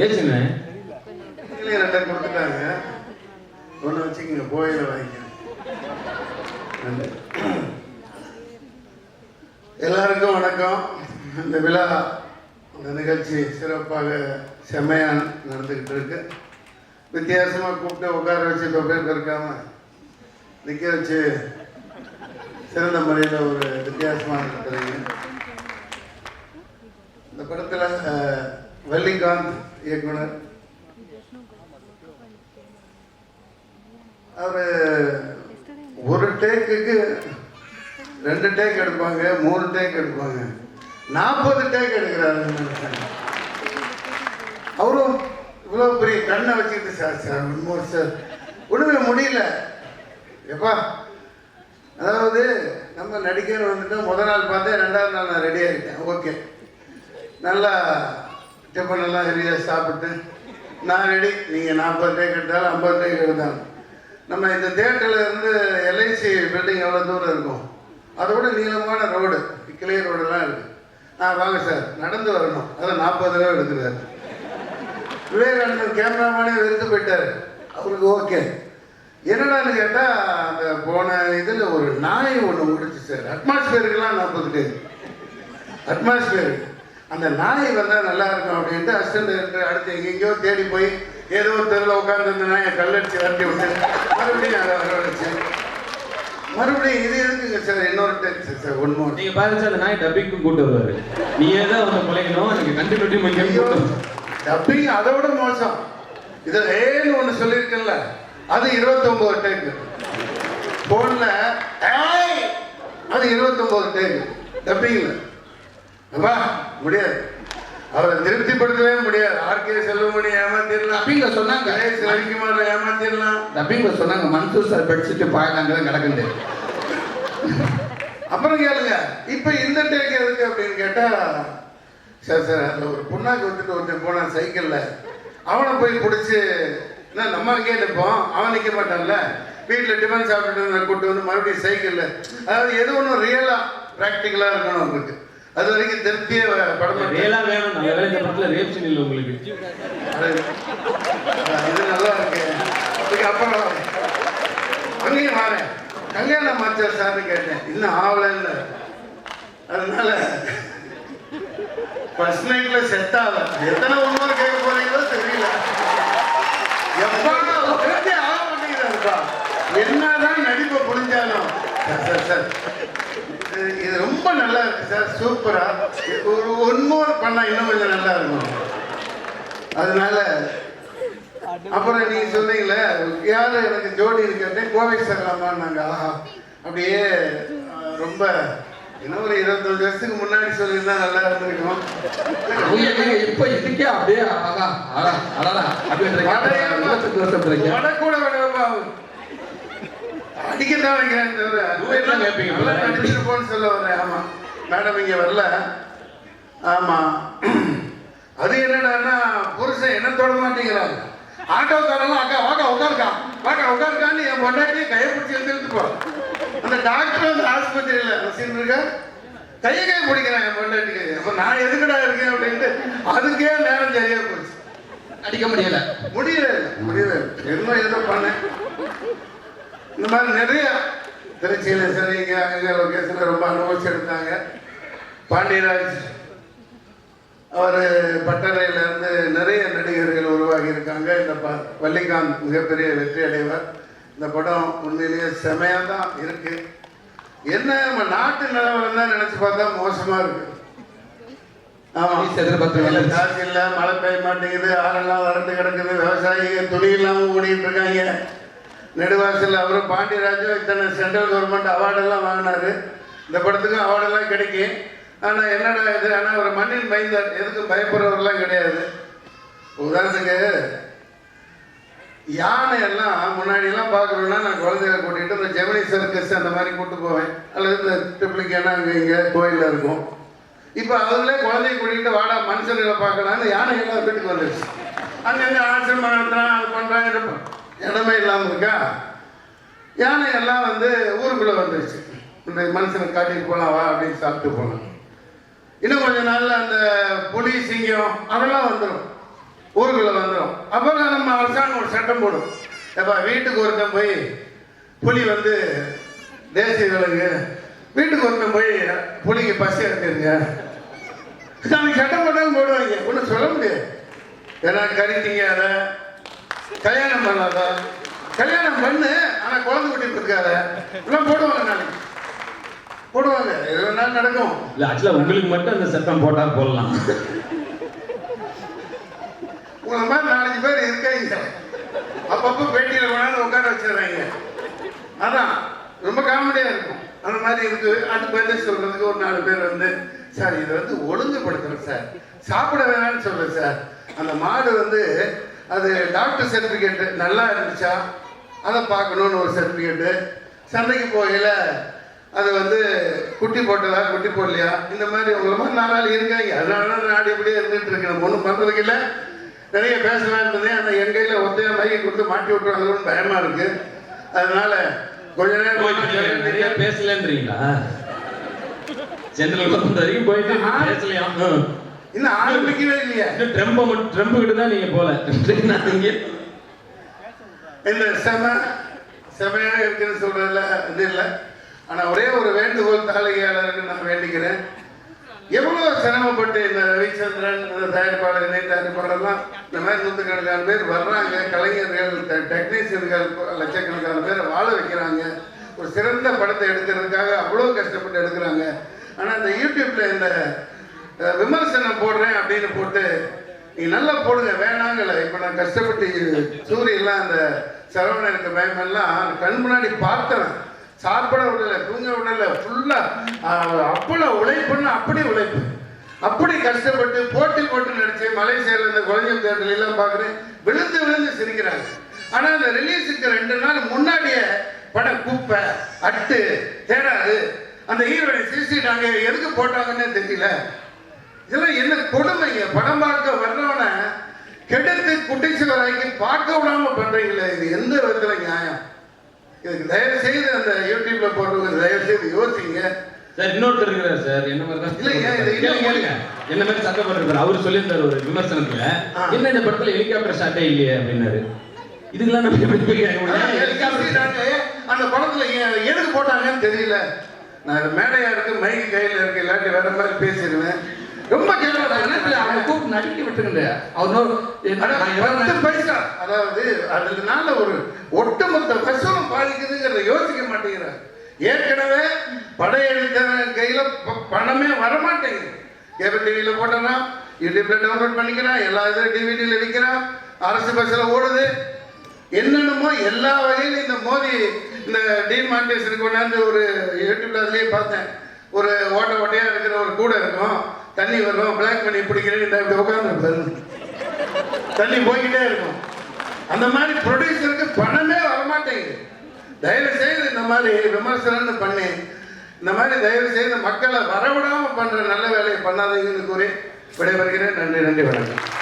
ஏச்சுங்க ரெண்டை கொடுத்துட்டாங்க. ஒன்று வச்சுக்கோங்க, போயில வாங்கிக்க. எல்லாருக்கும் வணக்கம். இந்த விழா, இந்த நிகழ்ச்சி சிறப்பாக செம்மையாக நடந்துக்கிட்டு இருக்கு. வித்தியாசமாக கூப்பிட்டு உட்கார வச்சு இப்போ பேர் இருக்காம நிற்க வச்சு சிறந்த முறையில் ஒரு வித்தியாசமாக இருக்கிறீங்க. இந்த படத்தில் வள்ளிகாந்த் இயக்குனர், அவர் ஒரு டேக்குக்கு 2 டேக் எடுப்பாங்க, 3 டேக் எடுப்பாங்க, 40 டேக் எடுக்கிறாரு. அவரும் இவ்வளோ பெரிய கண்ணை வச்சுக்கிட்டு சார் ஒன்றும் சார் ஒன்றுமே முடியல எப்பா. அதாவது நம்ம நடிக்கிற வந்துட்டு முதல் நாள் பார்த்தேன், 2வது நாள் நான் ரெடி ஆகிட்டேன். ஓகே, நல்லா டிஃபன் எல்லாம் ஹெவியாக சாப்பிட்டு நான் ரெடி. நீங்கள் 40 டேக் எடுத்தாலும் 50 டேக் எடுத்தாலும் நம்ம இந்த தேட்டரில் இருந்து எல்ஐசி பில்டிங் எவ்வளோ தூரம் இருக்கும், அதோட நீளமான ரோடு, கிளியர் ரோடெல்லாம் இருக்குது. வாங்க சார், நடந்து வரணும். அதில் 40 தடவை எடுக்கிறார். விவேகானந்தன் கேமராமேனே வெறுத்து போயிட்டார். அவருக்கு ஓகே. என்னடான்னு கேட்டால், அந்த போன இதில் ஒரு நாய் ஒன்று ஓடிச்சு சார். அட்மாஸ்பியருக்கெல்லாம் 40 டேக் அட்மாஸ்பியருக்கு. அந்த நாய் வந்தால் நல்லா இருக்கும் அப்படின்ட்டு அசிஸ்டன்ட் டைரக்டர் அடுத்து எங்கெங்கேயோ தேடி போய் ஏதோ ஒரு தெருவில் உட்காந்துருந்த நாயை கல்லடிச்சு வரட்டி விட்டு மறுபடியும் அதை வரவழைச்சு மறுபடியும் இது இருக்குங்க சார், இன்னொரு டேக் சார் ஒன்று. நீங்கள் பாருங்க சார், அந்த நாய் டப்பிங்க்கும் கூட்டு வருவார். நீயே தான் வந்து பிழைக்கணும், எனக்கு கண்டிப்பாக முக்கியம். டப்பிங் அதை விட மோசம். இதில் ஏன்னு ஒன்று சொல்லியிருக்கேன்ல, அது 29 டேக்கு. ஃபோனில் அது 29 டேக்கு டப்பிங்கில். அப்பா முடியாது, அவரை திருப்திப்படுத்தவே முடியாது. ஆர்கே செல்வமணி ஏமாத்திடலாம், டப்பிங்ல சொன்னாங்க. ரவிக்குமார் ஏமாத்திடலாம். டப்பிங்ல சொன்னாங்க மன்சூர் சார் படிச்சுட்டு பாயலாங்கிறத கிடக்குண்டு. அப்புறம் கேளுங்க, இப்போ இந்த டேக் எதுக்கு அப்படின்னு கேட்டால், சார் சார் அதில் ஒரு புண்ணாக்கு வந்துட்டு ஒருத்தன் போனான் சைக்கிளில், அவனை போய் பிடிச்சி நம்ம அங்கேயே நிற்போம், அவன் நிற்க மாட்டான்ல, வீட்டில் டிஃபன் சாப்பிட்டுட்டு கூப்பிட்டு வந்து மறுபடியும் சைக்கிளில். அதாவது எது ஒன்றும் ரியலாக ப்ராக்டிக்கலாக இருக்கணும் உங்களுக்கு. அது வரைக்கும் திருப்தியே படம் ரியலாக வேணும். நல்ல வேலை இந்த படத்தில் ரேப் சீன் இல்லை உங்களுக்கு. இது நல்லா இருக்கு. அதுக்கப்புறம் அங்கேயும் வரேன், கல்யாணம் மாச்சார் சார்னு கேட்டேன், இன்னும் ஆகலைன்னு. அதனால ஃபர்ஸ்ட் நைட்ல செட் ஆகல. எத்தனை உண்மை கேட்க போறீங்களோ தெரியல. எப்பா திருப்தி ஆக மாட்டேங்கிறாருப்பா. என்னதான் நடிப்பை புரிஞ்சாலும் சார் சார் இது ரொம்ப நல்லா இருக்கு சார், சூப்பரா. ஒரு ஒன்மோர் பண்ணா இன்னும் கொஞ்சம் நல்லா இருக்கும். அதனால அப்புறம் நீங்க சொன்னீங்களே யாரு எனக்கு ஜோடி இருக்கே, கோவை சரலாமான்னாங்க. ஆஹா, அப்படியே ரொம்ப இன்னும் ஒரு 25 வருஷத்துக்கு முன்னாடி சொல்லியிருந்தா நல்லா இருந்திருக்கும். இப்ப இதுக்கே அப்படியே வட கூட விடவா அடிக்கத்தான் வைக்கிறேன் தவிர நடிச்சிருப்போன்னு சொல்ல வரேன். ஆமா மேடம் இங்க வரல. ஆமா, அது என்னடான்னா புருஷன் என்ன தொட மாட்டேங்கிறாங்க. ஆட்டோக்காரெல்லாம் அக்கா வாக்கா உட்காருக்கான்னு என் பொண்டாட்டியை கையை பிடிச்சி எடுத்துட்டு போ. அந்த டாக்டர் அந்த ஆஸ்பத்திரியில் வசீன் இருக்கா, கையை பிடிக்கிறான் என் பொண்டாட்டிக்கு. அப்போ நான் எதுக்கடா இருக்கேன் அப்படின்ட்டு அதுக்கே நேரம் சரியா போச்சு. அடிக்க முடியல இன்னும் ஏதோ பண்ணேன். இந்த மாதிரி நிறைய திருச்சியில் சரி இங்கே லொக்கேஷனில் ரொம்ப அனுபவிச்சு எடுத்தாங்க. பாண்டியராஜ் அவர் பட்டறையிலேருந்து நிறைய நடிகர்கள் உருவாகி இருக்காங்க. இந்த வள்ளிகாந்த் மிகப்பெரிய வெற்றி அடைவார். இந்த படம் உண்மையிலேயே செமையாக தான் இருக்கு. என்ன நம்ம நாட்டு நிலவரம் தான் நினைச்சு பார்த்தா மோசமா இருக்கு. காசு இல்லை, மழை பெய்ய மாட்டேங்குது, ஆறெல்லாம் வறண்டு கிடக்குது, விவசாயிகள் துணி இல்லாமல் ஓடிட்டு இருக்காங்க. நெடுவாசல் அவரும் பாண்டியராஜும் இத்தனை சென்ட்ரல் கவர்மெண்ட் அவார்டெல்லாம் வாங்கினாரு. இந்த படத்துக்கும் அவார்டெல்லாம் கிடைக்கும். ஆனால் என்னடா இது, ஆனால் ஒரு மண்ணின் மைந்தர், எதுக்கும் பயப்படுறவரெல்லாம் கிடையாது. உதாரணத்துக்கு யானை எல்லாம் முன்னாடியெல்லாம் பார்க்குறோன்னா நான் குழந்தைகளை கூட்டிகிட்டு இந்த ஜெமினி சர்க்கஸ் அந்த மாதிரி கூப்பிட்டு போவேன், அல்லது இந்த ட்ரிப்ளிகேனா அங்கே இங்கே கோயிலில் இருக்கும். இப்போ அவங்களே குழந்தைய கூட்டிகிட்டு வாடா மனுஷர்களை பார்க்கலான்னு யானைகள்லாம் வீட்டுக்கு வந்துடுச்சு. அங்கங்கே ஆசிரமம் நடத்துகிறான், அது பண்ணுறான், இருப்பான், இடமே இல்லாமல் இருக்கா. யானை எல்லாம் வந்து ஊருக்குள்ளே வந்துடுச்சு. இந்த மனுஷனை காட்டிட்டு போகலாம் வா அப்படின்னு சாப்பிட்டு போகலாம். இன்னும் கொஞ்ச நாளில் அந்த புலி சிங்கம் அதெல்லாம் வந்துடும். ஊருக்குள்ள வந்துடும். அப்புறம் நம்ம அரசாங்கம் ஒரு சட்டம் போடும். எப்பா வீட்டுக்கு ஒருத்தன் போய் புலி வந்து தேசிய விலங்கு, வீட்டுக்கு ஒருத்தன் போய் புலிக்கு பசி எடுத்துருங்க, நாளைக்கு சட்டம் போட்டாலும் போடுவாங்க. ஒன்றும் சொல்ல முடியாது. ஏன்னா கறித்தீங்க அதை கல்யாணம் பண்ணாத, கல்யாணம் பண்ணு ஆனால் குழந்தை குட்டி இருக்காத, எல்லாம் போடுவாங்க. நாளைக்கு போடுவாங்க. எது வேணாலும் நடக்கும். இல்ல ஆக்சுவலா உங்களுக்கு மட்டும் அந்த சட்டம் போட்டா போடலாம். உங்களை மாதிரி 4 பேர் இருக்காங்க. அப்பப்போ பேட்டியில் வேணாலும் உட்கார வச்சிடுறாங்க. அதான் ரொம்ப காமெடியாக இருக்கும். அந்த மாதிரி இருக்கு. அதுக்கு பதில் சொல்றதுக்கு ஒரு 4 பேர் வந்து, சார் இதை வந்து ஒழுங்குபடுத்துறேன் சார், சாப்பிட வேணாம்னு சொல்றேன் சார், அந்த மாடு வந்து அது டாக்டர் சர்டிஃபிகேட்டு நல்லா இருந்துச்சா அதை பார்க்கணுன்னு ஒரு சர்டிஃபிகேட்டு, சந்தைக்கு போகையில் அது வந்து குட்டி போட்டதா குட்டி போடலையா, இந்த மாதிரி உங்களை மாதிரி 4 ஆள் இருக்காங்க. அதனால தான் நாடு இப்படியே இருந்துட்டு இருக்கு. நம்ம ஒன்றும் பண்ணுறதுக்கு இல்லை. நிறைய பேசலாம் இருந்ததே, அந்த என் கையில் ஒத்தையா மையை கொடுத்து மாட்டி விட்டுருவாங்கன்னு பயமாக இருக்கு. அதனால கொஞ்ச நேரம் நிறைய பேசலன்றீங்களா? ஜெனரல் வரைக்கும் போயிட்டு பேசலையா? இன்னும் ஆரம்பிக்கவே இல்லையா? ட்ரம்ப் கிட்ட தான் நீங்க போல. இந்த செமையாக இருக்குன்னு சொல்றதுல இது இல்லை. ஆனால் ஒரே ஒரு வேண்டுகோள் தாளிகையாளருக்கு நான் வேண்டிக்கிறேன். எவ்வளோ சிரமப்பட்டு இந்த ரவிச்சந்திரன், இந்த தயாரிப்பாளர், இணை தயாரிப்பாளர்லாம் இந்த மாதிரி 100கணக்கான பேர் வர்றாங்க. கலைஞர்கள், டெக்னீஷியன்கள் லட்சக்கணக்கான பேரை வாழ வைக்கிறாங்க. ஒரு சிறந்த படத்தை எடுக்கிறதுக்காக அவ்வளோ கஷ்டப்பட்டு எடுக்கிறாங்க. ஆனால் இந்த யூடியூப்ல இந்த விமர்சனம் போடுறேன் அப்படின்னு போட்டு நீங்கள் நல்லா போடுங்க வேணாங்கல்ல. இப்போ நான் கஷ்டப்பட்டு சூரியெல்லாம் அந்த சரவணனுக்கு பயமெல்லாம் கண் முன்னாடி பார்த்தேன். சாப்பிட விடலை, தூங்க விடலை, ஃபுல்லாக அவ்வளோ உழைப்புன்னு அப்படி உழைப்பு, அப்படி கஷ்டப்பட்டு போட்டி போட்டு நடிச்சு மலேசியாவில் இந்த குழந்தைகள் தேட்டரில் எல்லாம் பார்க்குறேன். விழுந்து விழுந்து சிரிக்கிறாங்க. ஆனால் அந்த ரிலீஸுக்கு 2 நாள் முன்னாடியே படம் குப்பை அட்டு தேடாது, அந்த ஹீரோனை சிரிச்சிட்டாங்க, எதுக்கு போட்டாங்கன்னே தெரியல. இதெல்லாம் என்ன கொடுமைங்க. படம் பார்க்க வர்றவன கெடுத்து குட்டிச்சுவராக்கி பார்க்க விடாம பண்றீங்களே, இது எந்த விதத்துல நியாயம்? இதுக்கு தயவு செய்து அந்த யூடியூப்ல போடுறவங்க தயவு செய்து யோசிங்க. சார் இன்னொருத்தர் இருக்கிறார் சார், என்ன மாதிரி தான் இல்லைங்க, இது கேளுங்க. என்ன மாதிரி சட்டை போட்டிருக்காரு. அவரு சொல்லியிருந்தாரு ஒரு விமர்சனத்துல, என்ன இந்த படத்துல ஹெலிகாப்டர் ஷாட்டே இல்லையே அப்படின்னாரு. இதுக்கெல்லாம் நம்ம எப்படி கேட்க முடியும்? அந்த படத்துல எதுக்கு போட்டாங்கன்னு தெரியல. நான் மேடையா இருக்கு, மைக்கு கையில இருக்கு, இல்லாட்டி வேற மாதிரி பேசிடுவேன். ரொம்ப அவங்க கூப்பிட்டு நடிக்க விட்டுருங்க. அவர் 10 பைசா, அதாவது அதனால ஒரு ஒட்டுமொத்த வசூலும் பாதிக்குதுங்கிறத யோசிக்க மாட்டேங்கிறார். ஏற்கனவே படையெடுத்த கையில பணமே வரமாட்டேங்குது. கேபிள் டிவியில போட்டோம்னா, யூடியூப்ல டவுன்லோட் பண்ணிக்கிறான், எல்லா இதில் டிவிடியில் விற்கிறான், அரசு பஸ்ஸில் ஓடுது, என்னென்னமோ எல்லா வகையிலும் இந்த மோதி இந்த டிமானிட்டேஷனுக்கு கொண்டாந்து ஒரு யூடியூப்ல அதுலேயே பார்த்தேன். ஒரு ஓட்டையா இருக்கிற ஒரு கூடை இருக்கும், தண்ணி வரும், பிளாக் பண்ணி பிடிக்கிறேன், இந்த இப்படி உட்காந்துருப்பாரு, தண்ணி போய்கிட்டே இருக்கும். அந்த மாதிரி ப்ரொடியூசருக்கு பணமே வரமாட்டேங்குது. தயவு செய்து இந்த மாதிரி விமர்சனம் பண்ணி இந்த மாதிரி தயவு செய்து மக்களை வரவிடாம பண்ற நல்ல வேலையை பண்ணாதீங்கன்னு கூறி விடைபெறுகிறேன். நன்றி, வணக்கம்.